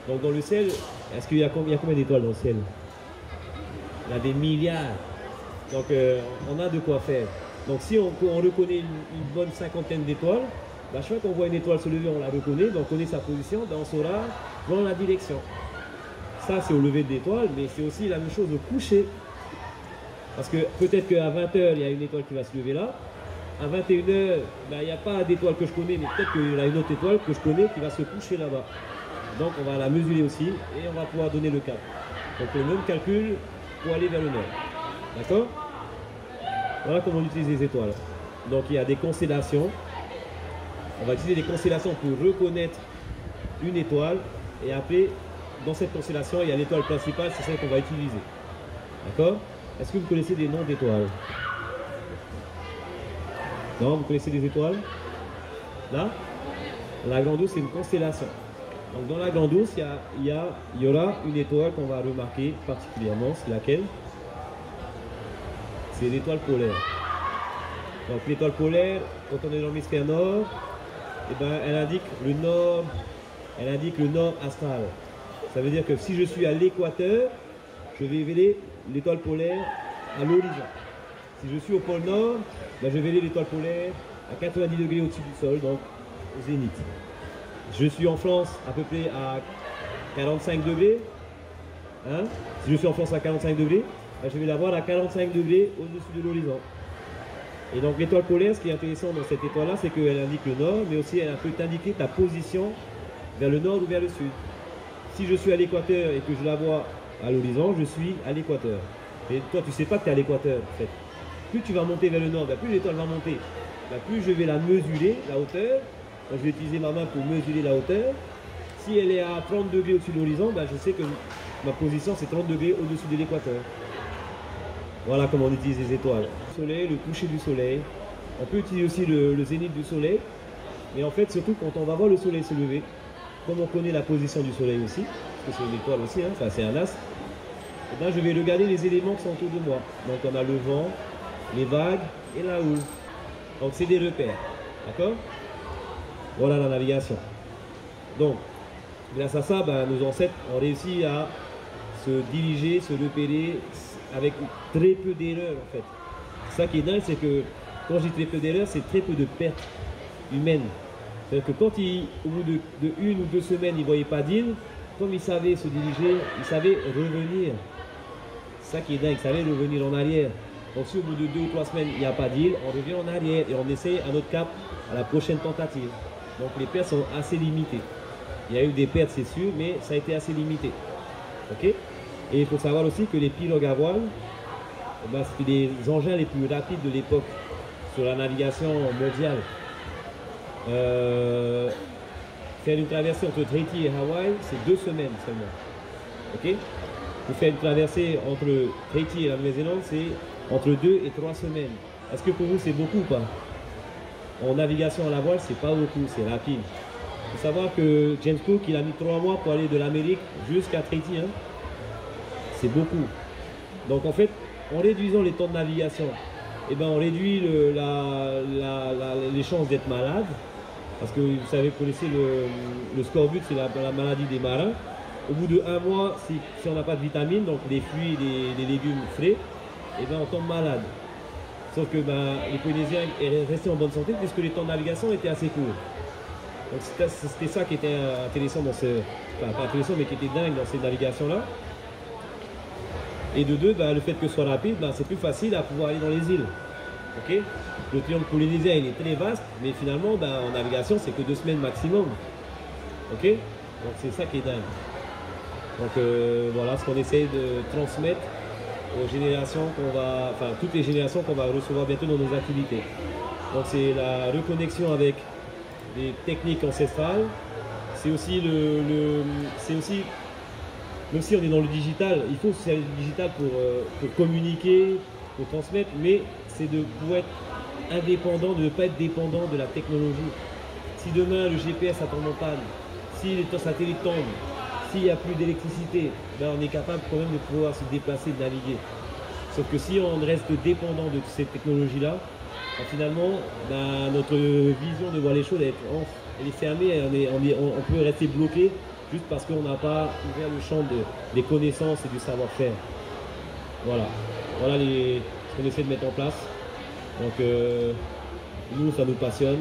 Donc dans le ciel, est-ce qu'il y a combien d'étoiles dans le ciel? Il y a des milliards. Donc on a de quoi faire. Donc si on reconnaît une bonne cinquantaine d'étoiles, bah, chaque fois qu'on voit une étoile se lever, on la reconnaît, donc on connaît sa position, ben, on saura dans la direction. Ça c'est au lever de l'étoile, mais c'est aussi la même chose au coucher. Parce que peut-être qu'à 20h, il y a une étoile qui va se lever là. À 21h, ben, il n'y a pas d'étoile que je connais, mais peut-être qu'il y a une autre étoile que je connais qui va se coucher là-bas. Donc on va la mesurer aussi et on va pouvoir donner le cap. Donc le même calcul pour aller vers le nord. D'accord? Voilà comment on utilise les étoiles. Donc il y a des constellations. On va utiliser des constellations pour reconnaître une étoile. Et après, dans cette constellation, il y a l'étoile principale, c'est celle qu'on va utiliser. D'accord? Est-ce que vous connaissez des noms d'étoiles? Non, vous connaissez des étoiles? Là? La Grande Ourse, c'est une constellation. Donc dans la Grande Ourse, il y aura une étoile qu'on va remarquer particulièrement. C'est laquelle? C'est l'étoile polaire. Donc l'étoile polaire, quand on est dans l'hémisphère nord, eh ben, elle indique le nord astral. Ça veut dire que si je suis à l'équateur, je vais verrai l'étoile polaire à l'horizon. Si je suis au pôle nord, ben, je verrai l'étoile polaire à 90 degrés au-dessus du sol, donc au zénith. Je suis en France à peu près à 45 degrés. Hein? Si je suis en France à 45 degrés, ben, je vais la voir à 45 degrés au-dessus de l'horizon. Et donc l'étoile polaire, ce qui est intéressant dans cette étoile-là, c'est qu'elle indique le nord, mais aussi elle peut t'indiquer ta position vers le nord ou vers le sud. Si je suis à l'équateur et que je la vois à l'horizon, je suis à l'équateur. Et toi, tu ne sais pas que tu es à l'équateur, en fait. Plus tu vas monter vers le nord, ben, plus l'étoile va monter. Ben, plus je vais la mesurer, la hauteur. Donc, je vais utiliser ma main pour mesurer la hauteur. Si elle est à 30 degrés au-dessus de l'horizon, ben, je sais que ma position, c'est 30 degrés au-dessus de l'équateur. Voilà comment on utilise les étoiles. Le soleil, le coucher du soleil. On peut utiliser aussi le zénith du soleil. Mais en fait, surtout quand on va voir le soleil se lever, comme on connaît la position du soleil aussi, parce que c'est une étoile aussi, hein, enfin, c'est un astre, et là, je vais regarder les éléments qui sont autour de moi. Donc on a le vent, les vagues et la houle. Donc c'est des repères. D'accord? Voilà la navigation. Donc, grâce à ça, ben, nos ancêtres ont réussi à se diriger, se repérer avec très peu d'erreurs en fait. Ça qui est dingue, c'est que quand je dis très peu d'erreurs, c'est très peu de pertes humaines. C'est-à-dire que quand au bout de 1 ou 2 semaines, ils ne voyaient pas d'île, comme ils savaient se diriger, ils savaient revenir. C'est ça qui est dingue, ils savaient revenir en arrière. Donc si au bout de 2 ou 3 semaines, il n'y a pas d'île, on revient en arrière et on essaie un autre cap à la prochaine tentative. Donc les pertes sont assez limitées. Il y a eu des pertes, c'est sûr, mais ça a été assez limité. Ok? Et il faut savoir aussi que les pirogues à voile, ben, c'était les engins les plus rapides de l'époque sur la navigation mondiale. Faire une traversée entre Tahiti et Hawaï, c'est 2 semaines seulement. Ok? Pour faire une traversée entre Tahiti et la Nouvelle-Zélande, c'est entre 2 et 3 semaines. Est-ce que pour vous c'est beaucoup ou pas? En navigation à la voile, c'est pas beaucoup, c'est rapide. Il faut savoir que James Cook, il a mis 3 mois pour aller de l'Amérique jusqu'à Tahiti. Hein? C'est beaucoup. Donc en fait, en réduisant les temps de navigation, eh ben, on réduit les chances d'être malade. Parce que vous savez, vous connaissez le scorbut, c'est la maladie des marins. Au bout de 1 mois, si on n'a pas de vitamines, donc des fruits et des légumes frais, eh ben, on tombe malade. Sauf que ben, les Polynésiens restaient en bonne santé puisque les temps de navigation étaient assez courts. Donc c'était ça qui était intéressant dans enfin pas intéressant, mais qui était dingue dans ces navigations-là. Et de deux, ben, le fait que ce soit rapide, ben, c'est plus facile à pouvoir aller dans les îles. Okay, le triangle polynésien il est très vaste, mais finalement ben, en navigation c'est que 2 semaines maximum. Ok, donc c'est ça qui est dingue. Donc voilà ce qu'on essaie de transmettre aux générations enfin toutes les générations qu'on va recevoir bientôt dans nos activités. Donc c'est la reconnexion avec des techniques ancestrales. C'est aussi même si on est dans le digital, il faut se servir du digital pour communiquer, pour transmettre, mais c'est de pouvoir être indépendant, de ne pas être dépendant de la technologie. Si demain le GPS tombe en panne, si les satellites tombent, s'il n'y a plus d'électricité, ben on est capable quand même de pouvoir se déplacer, de naviguer. Sauf que si on reste dépendant de cette technologie-là, ben finalement, ben notre vision de voir les choses elle est fermée, on peut rester bloqué juste parce qu'on n'a pas ouvert le champ des connaissances et du savoir-faire. Voilà, voilà ce qu'on essaie de mettre en place. Donc nous, ça nous passionne.